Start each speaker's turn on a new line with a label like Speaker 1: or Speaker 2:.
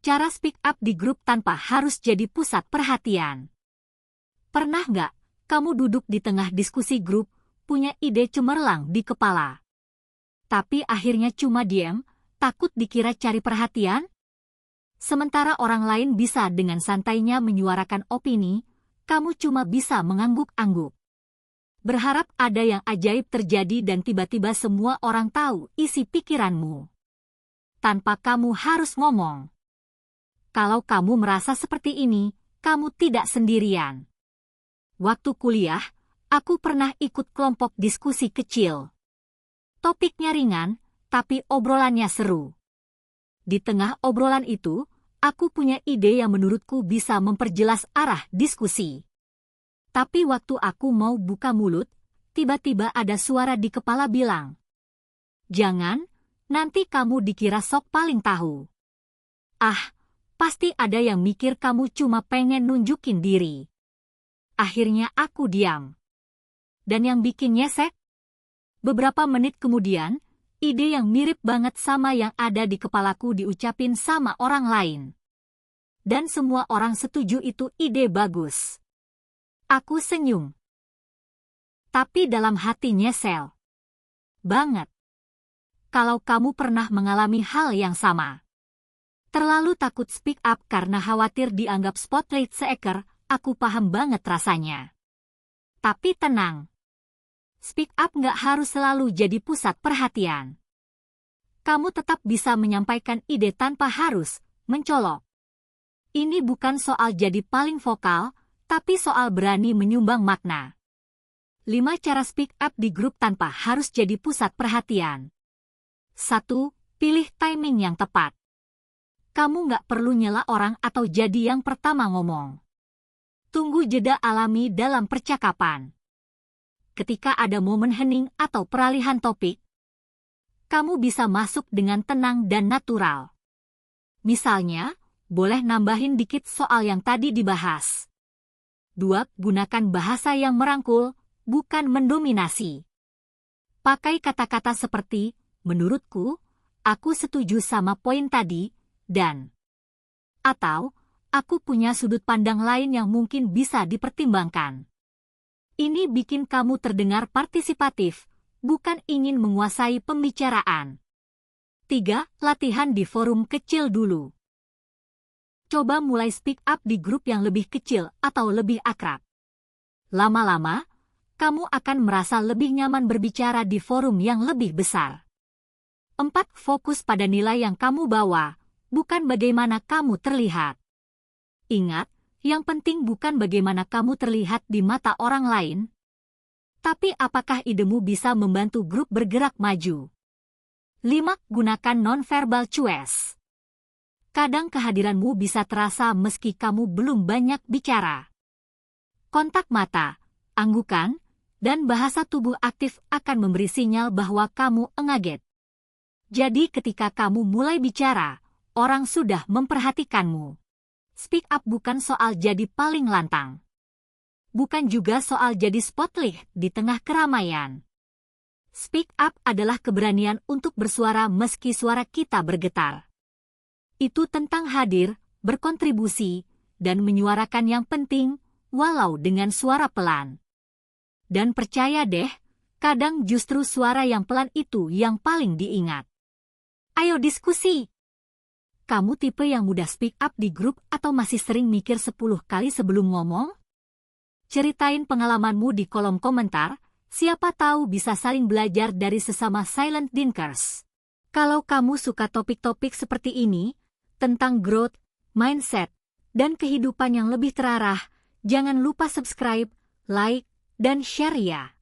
Speaker 1: Cara speak up di grup tanpa harus jadi pusat perhatian. Pernah nggak kamu duduk di tengah diskusi grup, punya ide cemerlang di kepala, tapi akhirnya cuma diam, takut dikira cari perhatian? Sementara orang lain bisa dengan santainya menyuarakan opini, kamu cuma bisa mengangguk-angguk. Berharap ada yang ajaib terjadi dan tiba-tiba semua orang tahu isi pikiranmu. Tanpa kamu harus ngomong. Kalau kamu merasa seperti ini, kamu tidak sendirian. Waktu kuliah, aku pernah ikut kelompok diskusi kecil. Topiknya ringan, tapi obrolannya seru. Di tengah obrolan itu, aku punya ide yang menurutku bisa memperjelas arah diskusi. Tapi waktu aku mau buka mulut, tiba-tiba ada suara di kepala bilang, "Jangan, nanti kamu dikira sok paling tahu." Ah, pasti ada yang mikir kamu cuma pengen nunjukin diri. Akhirnya aku diam. Dan yang bikin nyesek? Beberapa menit kemudian, ide yang mirip banget sama yang ada di kepalaku diucapin sama orang lain. Dan semua orang setuju itu ide bagus. Aku senyum. Tapi dalam hati nyesel. Banget. Kalau kamu pernah mengalami hal yang sama. Terlalu takut speak up karena khawatir dianggap spotlight seeker, aku paham banget rasanya. Tapi tenang. Speak up nggak harus selalu jadi pusat perhatian. Kamu tetap bisa menyampaikan ide tanpa harus mencolok. Ini bukan soal jadi paling vokal, tapi soal berani menyumbang makna. 5 cara speak up di grup tanpa harus jadi pusat perhatian. 1. Pilih timing yang tepat. Kamu nggak perlu nyela orang atau jadi yang pertama ngomong. Tunggu jeda alami dalam percakapan. Ketika ada momen hening atau peralihan topik, kamu bisa masuk dengan tenang dan natural. Misalnya, boleh nambahin dikit soal yang tadi dibahas. 2. Gunakan bahasa yang merangkul, bukan mendominasi. Pakai kata-kata seperti, menurutku, aku setuju sama poin tadi, dan atau, aku punya sudut pandang lain yang mungkin bisa dipertimbangkan. Ini bikin kamu terdengar partisipatif, bukan ingin menguasai pembicaraan. 3. Latihan di forum kecil dulu. Coba mulai speak up di grup yang lebih kecil atau lebih akrab. Lama-lama, kamu akan merasa lebih nyaman berbicara di forum yang lebih besar. 4. Fokus pada nilai yang kamu bawa, bukan bagaimana kamu terlihat. Ingat, yang penting bukan bagaimana kamu terlihat di mata orang lain, tapi apakah idemu bisa membantu grup bergerak maju. 5. Gunakan non-verbal cues. Kadang kehadiranmu bisa terasa meski kamu belum banyak bicara. Kontak mata, anggukan, dan bahasa tubuh aktif akan memberi sinyal bahwa kamu engaget. Jadi ketika kamu mulai bicara, orang sudah memperhatikanmu. Speak up bukan soal jadi paling lantang. Bukan juga soal jadi spotlight di tengah keramaian. Speak up adalah keberanian untuk bersuara meski suara kita bergetar. Itu tentang hadir, berkontribusi, dan menyuarakan yang penting, walau dengan suara pelan. Dan percaya deh, kadang justru suara yang pelan itu yang paling diingat. Ayo diskusi! Kamu tipe yang mudah speak up di grup atau masih sering mikir 10 kali sebelum ngomong? Ceritain pengalamanmu di kolom komentar, siapa tahu bisa saling belajar dari sesama silent thinkers. Kalau kamu suka topik-topik seperti ini, tentang growth, mindset, dan kehidupan yang lebih terarah, jangan lupa subscribe, like, dan share ya.